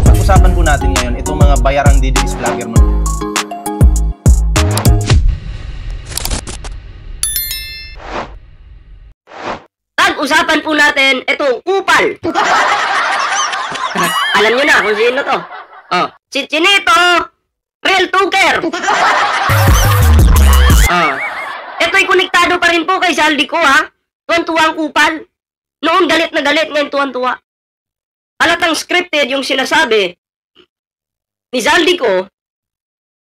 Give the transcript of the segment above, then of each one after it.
Pag-usapan po natin ngayon itong mga bayarang DDS vlogger mo. Pag-usapan po natin itong kupal. Alam nyo na kung sino to. Oh, si Chinito Real Tuker. Oh. Ito'y konektado pa rin po kay Zaldico, ha? Tuwan-tuwa ang kupal. Noon galit na galit, ngayon tuwan-tuwa. Halatang scripted yung sinasabi ni Zaldico.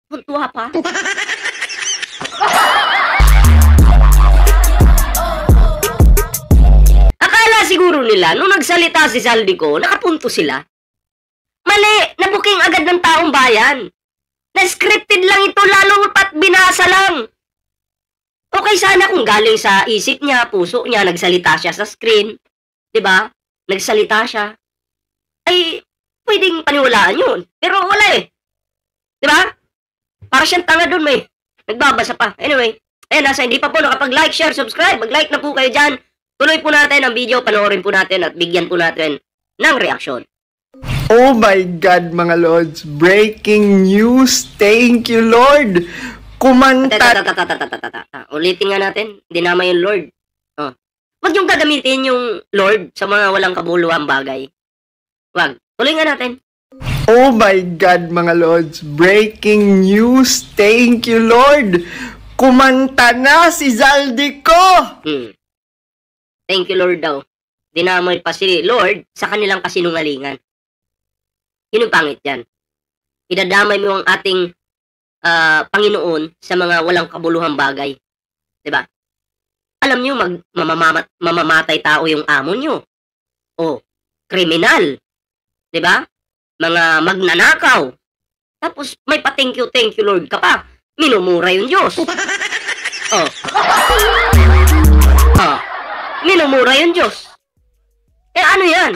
Tuwan-tuwa pa. Akala siguro nila, nung nagsalita si Zaldico, nakapunto sila. Mali, nabuking agad ng taong bayan. Na-scripted lang ito, lalo pat binasa lang. Okay sana kung galing sa isip niya, puso niya, nagsalita siya sa screen. 'Di ba? Nagsalita siya. Ay, pwedeng paniwalaan yun. Pero wala eh. 'Di ba? Para siyang tanga doon, may nagbabasa pa. Anyway, nasa hindi pa po nakapag-like, share, subscribe. Mag-like na po kayo dyan. Tuloy po natin ang video, panoorin po natin at bigyan po natin ng reaksyon. Oh my God, mga lords. Breaking news. Thank you, Lord. Kumanta. Ulitin nga natin. Dinama yung Lord. Oh. Huwag yung gagamitin yung Lord sa mga walang kabuluhang bagay. Huwag. Tuloy nga natin. Oh my God, mga lords. Breaking news. Thank you, Lord. Kumanta na si Zaldico. Thank you, Lord daw. Dinamay pa si Lord sa kanilang kasinungalingan. Yun yung pangit yan. Idadamay mo ang ating Panginoon sa mga walang kabuluhang bagay. Diba? Alam nyo, mamamatay tao yung amo nyo. O, kriminal. Diba? Mga magnanakaw. Tapos may pa-thank you, Lord ka pa. Minumura yung Diyos. Oh. Oh. Minumura yung Diyos. Eh ano yan?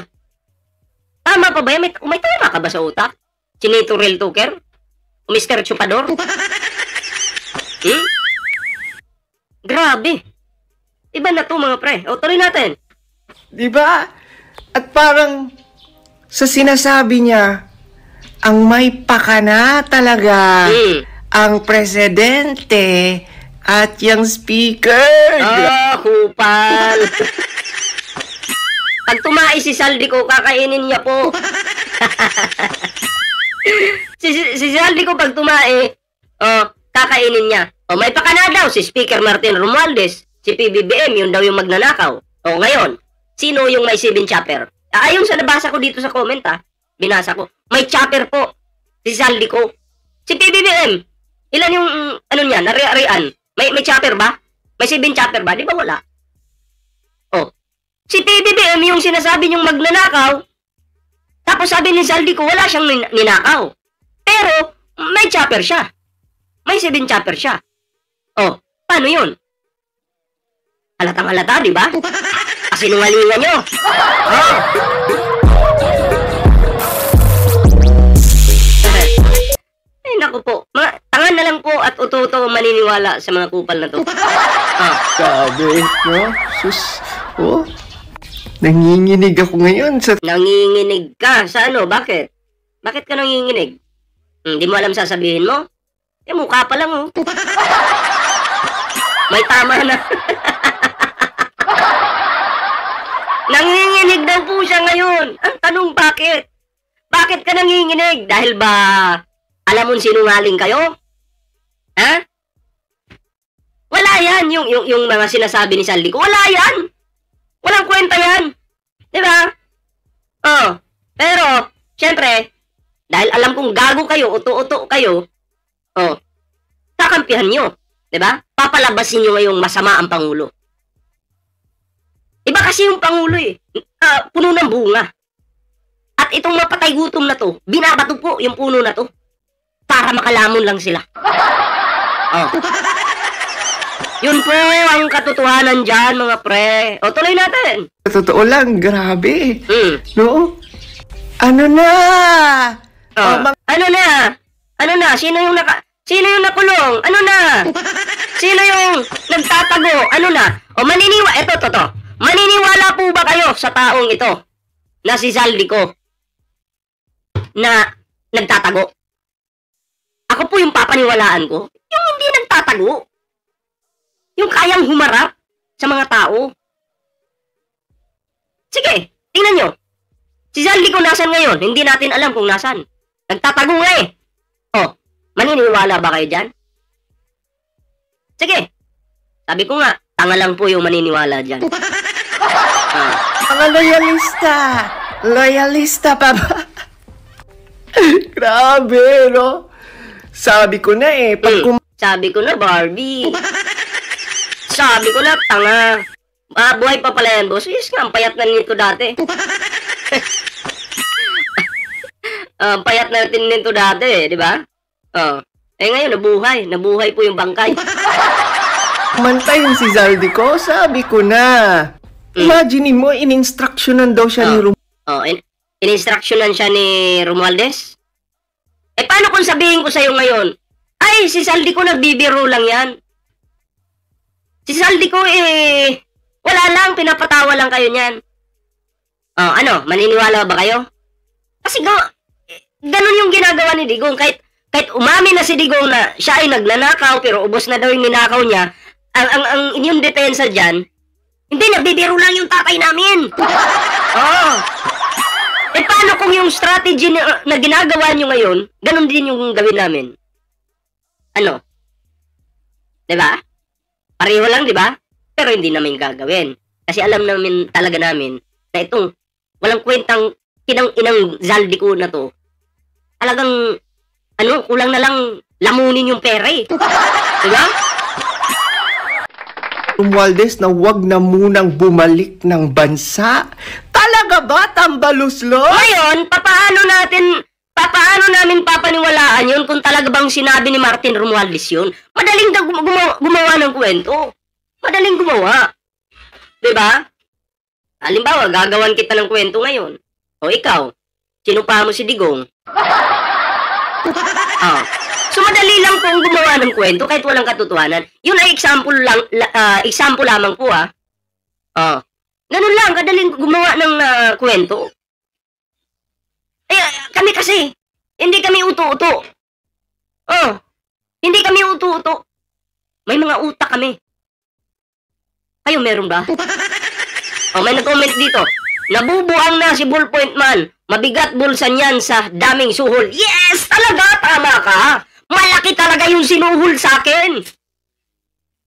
Tama pa ba yan? May tama ka ba sa utak? Chinito Real Tuker? Mr. Chupador? Grabe. Iba na to mga pre. O, tuloy natin. Diba? At parang sa sinasabi niya, ang may pakana talaga ang presidente at yung speaker. Kupal. Pag tumai si Zaldico, kakainin niya po. si Zaldico pag tumai, kakainin niya. May pakana daw si Speaker Martin Romualdez, si PBBM, yun daw yung magnanakaw. Ngayon, sino yung may 7 chopper? Ayon sa nabasa ko dito sa comment, binasa ko. May chopper po si Zaldico. Si PBBM, ilan yung ano niya, nari-arian? May chopper ba? May 7 chopper ba? Di ba wala? Si PBBM yung sinasabi niyong magnanakaw, tapos sabi ni Zaldico, wala siyang ninakaw. Pero, may chopper siya. May 7 chopper siya. Paano yun? Halatang halata, di ba? Kasinungalingan nyo. Ay, naku po. Mga tangan na lang po at uto-uto maniniwala sa mga kupal na to. Sabi, no? Sus, nanginginig ako ngayon sa... Nanginginig ka? Sa ano? Bakit? Bakit ka nanginginig? Hindi mo alam sasabihin mo? Mukha pa lang, May tama na. Nanginginig daw po siya ngayon. Ang tanong, bakit? Bakit ka nanginginig? Dahil ba alam mo sinungaling kayo? Ha? Wala yan. Yung mga sinasabi ni Zaldico. Wala yan. Walang kwenta yan. Diba? Pero, syempre, dahil alam kong gago kayo, uto-uto kayo, kakampihan nyo. Diba? Papalabasin nyo ngayong masama ang Pangulo. Iba kasi yung Pangulo puno ng bunga. At itong mapatay gutom na to, binabato po yung puno na to para makalamon lang sila. Yun po ang katotohanan dyan, mga pre. Tuloy natin. Totoo lang, grabe. No? Ano na? Ano na? Ano na? Sino yung nakulong? Ano na? Sino yung nagtatago? Ano na? Maniniwala po po ba kayo sa taong ito na si Zaldico na nagtatago? Ako po yung papaniwalaan ko, yung hindi nagtatago. Yung kayang humarap sa mga tao. Sige, tingnan nyo. Si Zaldico nasan ngayon? Hindi natin alam kung nasan. Nagtatago nga eh. Oh, maniniwala ba kayo dyan? Sige. Sabi ko nga, tanga lang po yung maniniwala dyan. Mga loyalista. Loyalista pa ba? Grabe, no? Sabi ko na eh, pag Sabi ko na, Barbie. Sabi ko na, tanga. Buhay pa pala yan, boss. Yes nga, ang payat na nito dati. Payat natin nito dati, di ba? Ngayon, nabuhay. Nabuhay po yung bangkay. mantay yung si Zaldico, sabi ko na. Imagine mo, in-instructionan daw siya ni in-instructionan siya ni Romualdez? Paano kung sabihin ko sa'yo ngayon, ay, si Zaldico nagbibiro lang yan. Si Zaldico, wala lang, pinapatawa lang kayo niyan. Ano, maniniwala ba kayo? Kasi ganun yung ginagawa ni Digong. Kahit umamin na si Digong na siya ay nagnanakaw, pero ubos na daw yung ninakaw niya, ang inyong depensa dyan, hindi, nagbibiro lang yung tatay namin. Paano kung yung strategy na ginagawa nyo ngayon, ganun din yung gawin namin? Ano? Diba? Pareho lang, diba? Pero hindi namin gagawin. Kasi alam namin talaga namin na itong walang kwentang kinang-inang Zaldico na to, talagang, kulang na lang lamunin yung pera eh. Diba? Romualdez na wag na munang bumalik ng bansa. Talaga ba, tambaluslo? Ngayon, papaano namin papaniwalaan yun kung talaga bang sinabi ni Martin Romualdez yun? Madaling gumawa ng kwento. Madaling gumawa. Diba? Halimbawa, gagawan kita ng kwento ngayon. O ikaw, sinupa mo si Digong. So madali lang pong gumawa ng kwento kahit walang katotohanan. Yun ay example lamang po ganun lang, kadaling gumawa ng kwento. Kami kasi, hindi kami uto-uto. Hindi kami uto-uto. May mga utak kami. Kayo meron ba? May nag-comment dito. Nabubuang na si Ballpoint Man. Mabigat bulsa niyan sa daming suhol. Yes! Talaga! Tama ka! Malaki talaga yung sinuhol sa akin.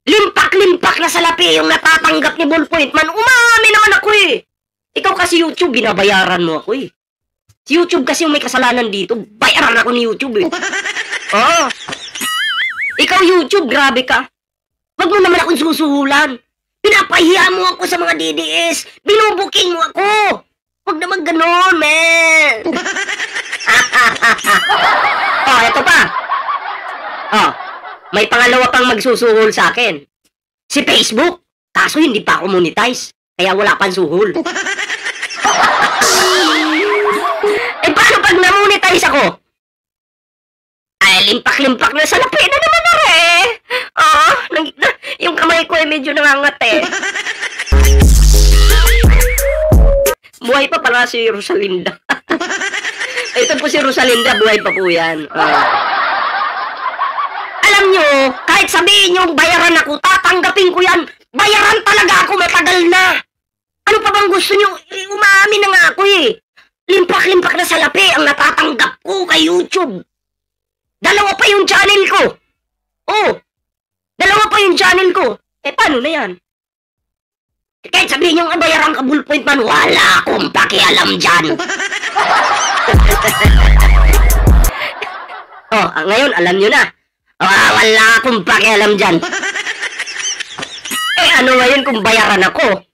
Limpak-limpak na salapi yung natatanggap ni Ballpoint Man. Umami naman ako eh. Ikaw kasi YouTube, binabayaran mo ako eh. Si YouTube kasi yung may kasalanan dito. Bayaran ako ni YouTube eh. Ikaw YouTube, grabe ka. Wag mo naman akong susuhulan. Pinapahiya mo ako sa mga DDS. Binubuking mo ako. Wag naman ganon, man. Ito pa. May pangalawa pang magsusuhol sa akin. Si Facebook. Kaso hindi pa ako monetize. Kaya wala pang suhol. Paano pag na-monetize ako? Ay, limpak-limpak na salapi na naman na rin. Yung kamay ko ay medyo nangangate. Buhay pa pala si Rosalinda. Ito po si Rosalinda, buhay pa po yan. Alam nyo, kahit sabihin nyo bayaran ako, tatanggapin ko yan. Bayaran talaga ako, matagal na. Ano pa bang gusto nyo? Umaamin na nga ako eh. Limpak-limpak na salapi ang natatanggap ko kay YouTube. Dalawa pa yung channel ko. Dalawa pa yung channel ko. Paano na yan? Kahit sabihin nyo bayaran ka Ballpoint Man, wala akong pakialam dyan. Ngayon, alam nyo na. Wala akong pakialam dyan. Ano ngayon kung bayaran ako?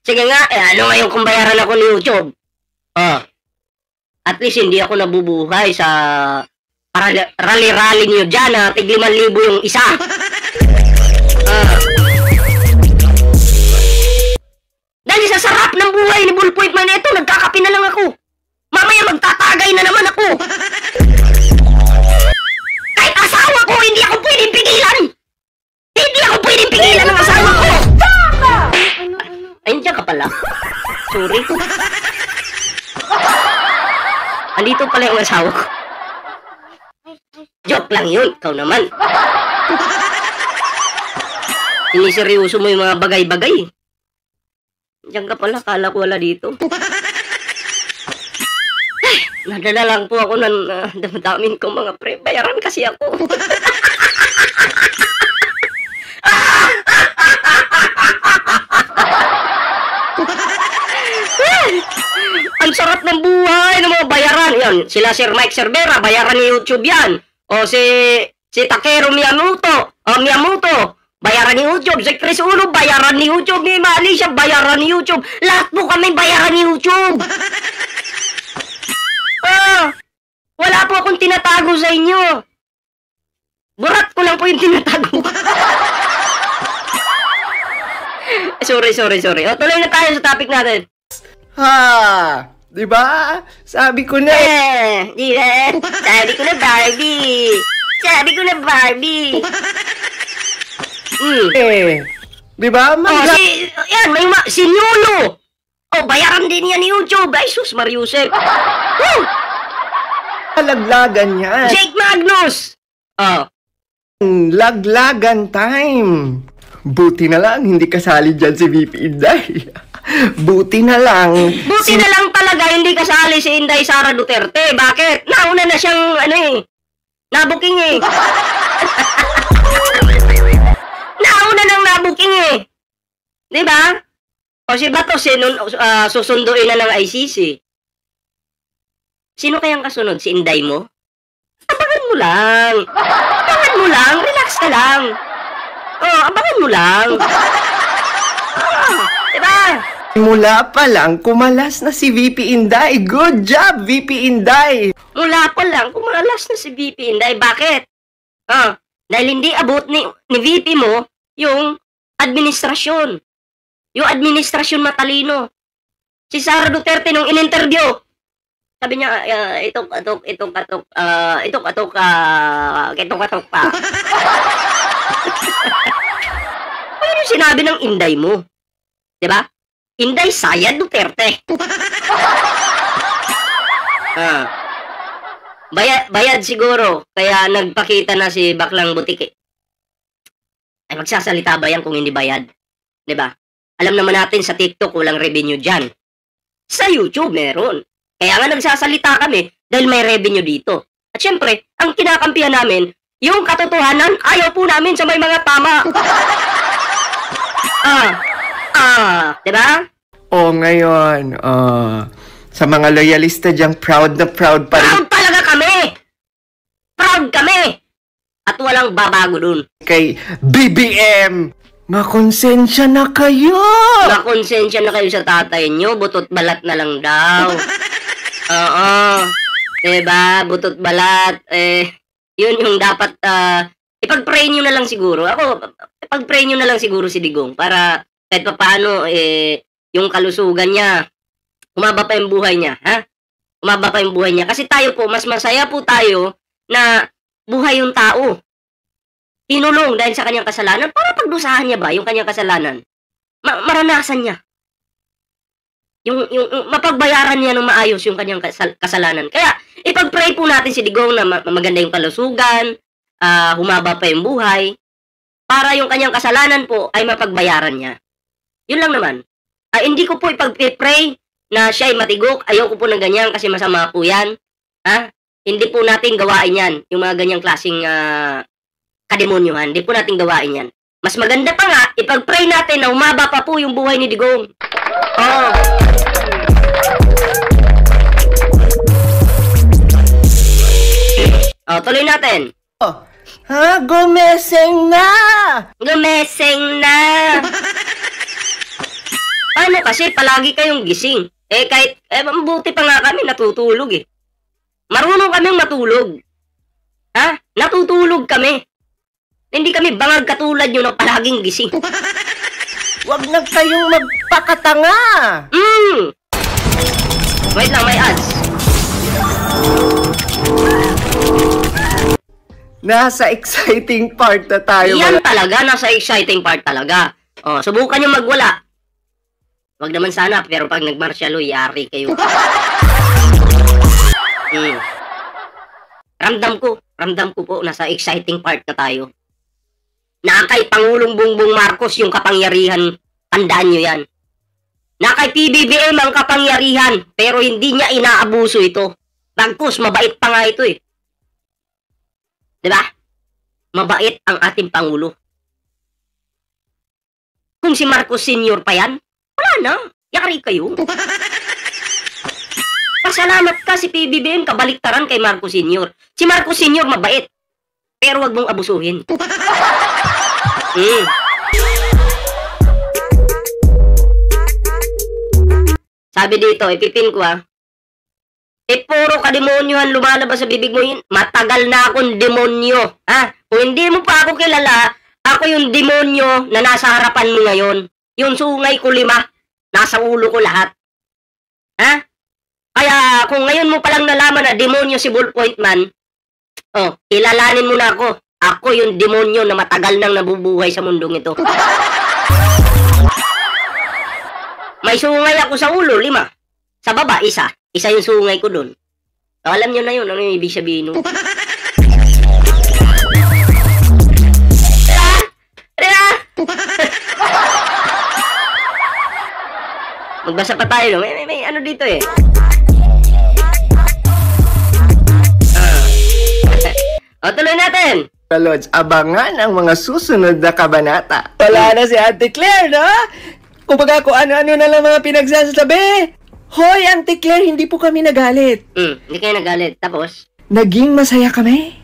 Sige nga, ano ngayon kung bayaran ako ni YouTube? At least hindi ako nabubuhay sa rally-rally nyo dyan na tig 5,000 yung isa. Dahil sa sarap ng buhay ni Ballpoint Man, ito, nagkakape na lang ako. Mamaya magtatagay na naman ako. Kahit asawa ko, hindi ako pwedeng pigilan. Hindi ako pwedeng pigilan ng asawa ko. Ay, ka pala. Sorry. Andito pala yung asawa ko. Joke lang yun. Ikaw naman. Siniseryoso mo yung mga bagay-bagay. Diyan ka pala. Kala ko wala dito. Ay, nadala lang po ako ng damdamin ko mga pre. Bayaran kasi ako. Ang sarap ng buhay ng mga bayaran. Yan, sila Sir Mike Cervera, bayaran ni YouTube yan. O si Takeru Miyamoto, bayaran ni YouTube. Si Chris Ulo, bayaran ni YouTube. Ni Alicia, bayaran ni YouTube. Lahat po kami bayaran ni YouTube. Wala po akong tinatago sa inyo. Burat ko lang po yung tinatago. Sorry. O, tuloy na tayo sa topic natin. Ha! Diba? Sabi ko na Sabi ko na Barbie. Diba? Si Nuno. Bayaran din yan ni YouTube. Ay, sus, Mariusel. Laglagan yan. Jake Magnus. Laglagan time. Buti na lang, hindi kasali dyan si VP Inday. Buti na lang talaga hindi kasali si Inday Sara Duterte. Bakit? Nauna na siyang nabuking Nauna nang nabuking Di ba? O si Bato susunduin na ng ICC. Sino kayang kasunod? Si Inday mo? Abangan mo lang. Relax ka lang. Abangan mo lang. Diba? Mula pa lang, kumalas na si VP Inday. Good job, VP Inday! Mula pa lang, kumalas na si VP Inday. Bakit? Dahil hindi abot ni VP mo yung administrasyon. Yung administrasyon matalino. Si Sara Duterte nung in-interview, sabi niya, ito katok pa. Ano yung sinabi ng Inday mo? Diba? Inday Saya Duterte. Bayad siguro. Kaya nagpakita na si Baklang Butiki. Ay, magsasalita ba yan kung hindi bayad? Diba? Alam naman natin sa TikTok walang revenue dyan. Sa YouTube meron. Kaya nga nagsasalita kami dahil may revenue dito. At syempre, ang kinakampihan namin, yung katotohanan, ayaw po namin sa may mga tama. Diba? Ngayon, sa mga loyalista diyang proud na proud pa rin. Proud talaga kami! Proud kami! At walang babago dun. Kay BBM! Makonsensya na kayo! Makonsensya na kayo sa tatay nyo, butot balat na lang daw. Oo. Diba? Butot balat. Yun yung dapat, ipag-pray nyo na lang siguro. Ipag-pray nyo na lang siguro si Digong para kahit pa paano, yung kalusugan niya, humaba pa yung buhay niya, ha? Humaba pa yung buhay niya. Kasi tayo po, mas masaya po tayo na buhay yung tao. Inulong dahil sa kanyang kasalanan para pagdusahan niya ba yung kanyang kasalanan? Maranasan niya. Yung mapagbayaran niya ng maayos yung kanyang kasalanan. Kaya, ipag-pray po natin si Digong na maganda yung kalusugan, humaba pa yung buhay, para yung kanyang kasalanan po ay mapagbayaran niya. Yun lang naman. Hindi ko po ipag-pray na siya ay matigok. Ayoko po ng ganyan kasi masama po yan. Hindi po natin gawain yan. Yung mga ganyang klaseng kademonyuhan. Hindi po natin gawain yan. Mas maganda pa nga, ipag-pray natin na umaba pa po yung buhay ni Digong. Tuloy natin. Gumeseng na! Paano kasi palagi kayong gising? Kahit, mabuti pa nga kami natutulog Marunong kaming matulog. Natutulog kami. Hindi kami bangag katulad nyo na palaging gising. Huwag na kayong magpakatanga! Wait lang, may ads. Nasa exciting part na tayo. Yan talaga, nasa exciting part talaga. Subukan nyo magwala. Wag naman sana, pero pag nagmarsyalo, yari kayo. Ramdam ko po, nasa exciting part na tayo. Na kay Pangulong Bongbong Marcos yung kapangyarihan, tandaan nyo yan. Na kay PBBM ang kapangyarihan, pero hindi niya inaabuso ito. Bagkus, mabait pa nga ito eh. Diba? Mabait ang ating Pangulo. Kung si Marcos Sr. pa yan, wala na. Yari kayo. Pasalamat ka si PBBM, kabaliktaran kay Marcos Sr. Si Marcos Sr. mabait, pero wag mong abusuhin. Sabi dito, ipipin ko puro kademonyohan lumalabas sa bibig mo yun. Matagal na akong demonyo. Kung hindi mo pa ako kilala, ako yung demonyo na nasa harapan mo ngayon. Yung sungay ko 5, nasa ulo ko lahat. Kaya kung ngayon mo palang nalaman na demonyo si Ballpoint Man, kilalanin mo na ako. Ako yung demonyo na matagal nang nabubuhay sa mundong ito. May sungay ako sa ulo, 5. Sa baba, 1. Isa yung sungay ko dun. Alam nyo na yun, ano yung ibig sabihin nun? Magbasa pa tayo, may ano dito eh. Tuloy natin. Lods, abangan ang mga susunod na kabanata. Wala na si Auntie Claire, no? Kumbaga kung ano-ano na lang mga pinagsasabi. Hoy, Auntie Claire, hindi po kami nagalit. Hindi kayo nagalit. Tapos? Naging masaya kami.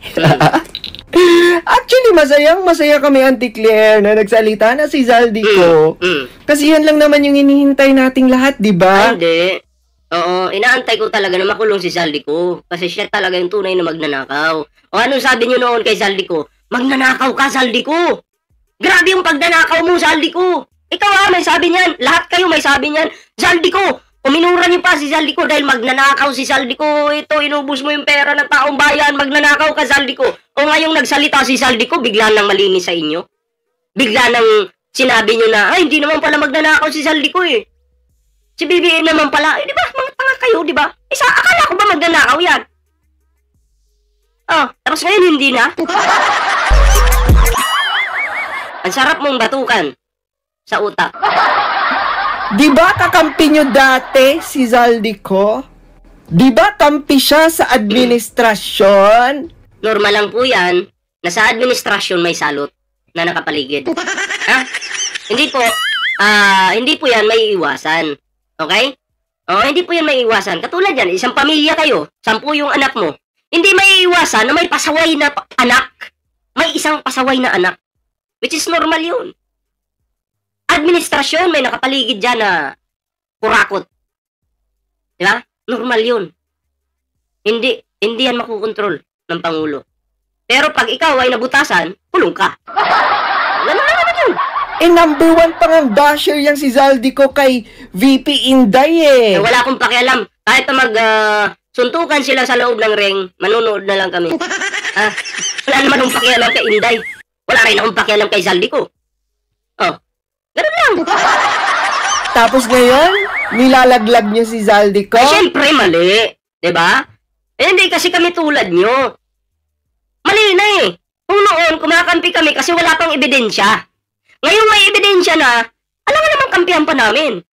Actually, masaya kami, Auntie Claire, na nagsalita na si Zaldico. Kasi yan lang naman yung inihintay nating lahat, di ba? Hindi. Oo, inaantay ko talaga na makulong si Zaldico. Kasi siya talaga yung tunay na magnanakaw. O anong sabi niyo noon kay Zaldico? Magnanakaw ka, Zaldico! Grabe yung pagnanakaw mo, Zaldico! Ikaw may sabi niyan. Lahat kayo may sabi niyan. Zaldico! Uminura niyo pa si Zaldico dahil magnanakaw si Zaldico. Ito, inubos mo yung pera ng taong bayan. Magnanakaw ka, Zaldico. O ngayong nagsalita si Zaldico, bigla nang malinis sa inyo. Bigla nang sinabi niyo na, ay, hindi naman pala magnanakaw si Zaldico eh. Si BBM naman pala, di ba? Mga tanga kayo, di ba? Akala ko ba magnanakaw yan? Tapos ngayon hindi na. Ang sarap mong batukan sa utak. Di ba kakampi nyo dati si Zaldico? Di ba kampi siya sa administrasyon? Normal lang po yan na sa administrasyon may salot na nakapaligid. Hindi po yan may iwasan. Okay? Hindi po yan may iwasan. Katulad yan, isang pamilya kayo, 10 yung anak mo. Hindi may iwasan na may pasaway na anak. May isang pasaway na anak. Which is normal yun. Administrasyon, may nakapaligid dyan na kurakot. Diba? Normal yun. Hindi yan makukontrol ng Pangulo. Pero pag ikaw ay nabutasan, kulong ka. Ganun lang naman yun. Number 1 pa ng basher yang si Zaldico kay VP Inday Wala akong pakialam. Kahit na suntukan sila sa loob ng ring, manunood na lang kami. Wala naman akong pakialam kay Inday. Wala rin akong pakialam kay Zaldico. Ganun lang. Tapos ngayon, nilalaglag niyo si Zaldico? Siyempre, mali. Diba? Hindi kasi kami tulad nyo. Mali na eh. Kung noon, kumakampi kami kasi wala pang ebidensya. Ngayon may ebidensya na, alam nga naman kampihan pa namin.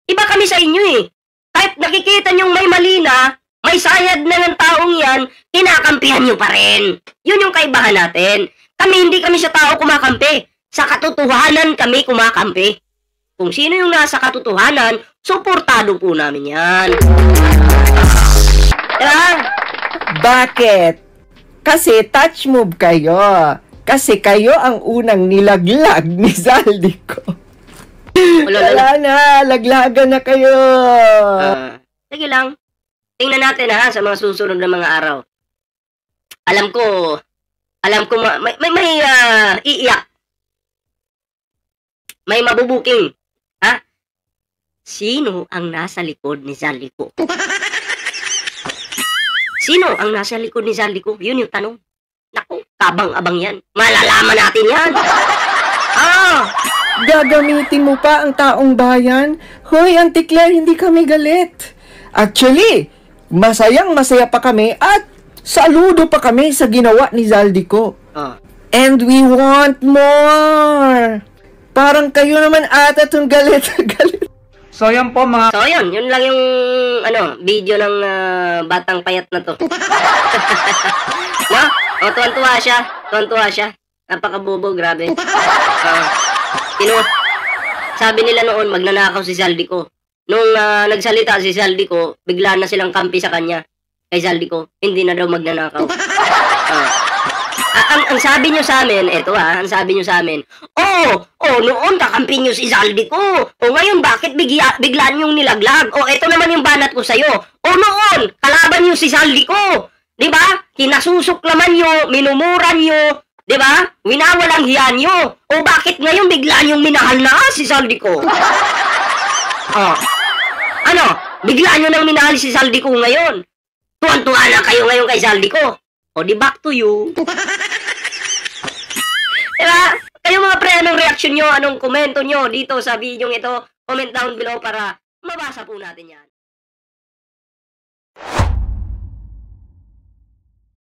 Iba kami sa inyo eh. Kahit nakikita nyong may mali na, may sayad na ng taong yan, kinakampihan nyo pa rin. Yun yung kaibahan natin. Hindi kami sa tao kumakampi. Sa katotohanan kami kumakampi. Kung sino yung nasa katotohanan, suportado po namin yan. Diba? Bakit? Kasi touch move kayo. Kasi kayo ang unang nilaglag ni Zaldico. Wala na, laglagan na kayo. Sige lang. Tingnan natin sa mga susunod na mga araw. Alam ko may iiyak. May mabubuking. Sino ang nasa likod ni Zaldico? Sino ang nasa likod ni Zaldico? Yun yung tanong. Naku, kabang-abang yan. Malalaman natin yan. Gagamitin mo pa ang taong bayan? Hoy, Auntie Claire, hindi kami galit. Actually, masayang-masaya pa kami at saludo pa kami sa ginawa ni Zaldico. And we want more. Parang kayo naman ata itong galit. So yan po mga So, yun lang yung, video ng batang payat na to. No? O, tuwan-tuwa siya. Napakabobo, grabe. Sabi nila noon, magnanakaw si Zaldico. Nung nagsalita si Zaldico, bigla na silang kampi sa kanya. Kay Zaldico, hindi na daw magnanakaw. Ang sabi nyo sa amin, ang sabi nyo sa amin, noon kakampi nyo si Zaldico. Ngayon, bakit bigla nyong nilaglag? Eto naman yung banat ko sa'yo. Noon, kalaban nyo si Zaldico. Diba? Kinasusuklaman nyo, minumura nyo, diba? Winawalang hiya nyo. Bakit ngayon bigla nyong minahal na si Zaldico? Bigla nyo nang minahal si Zaldico ngayon. Tuwan-tuwa na kayo ngayon kay Zaldico. Di back to you. Diba? Kayo mga pre, anong reaction nyo? Anong komento nyo dito sa video ito? Comment down below para mabasa po natin yan.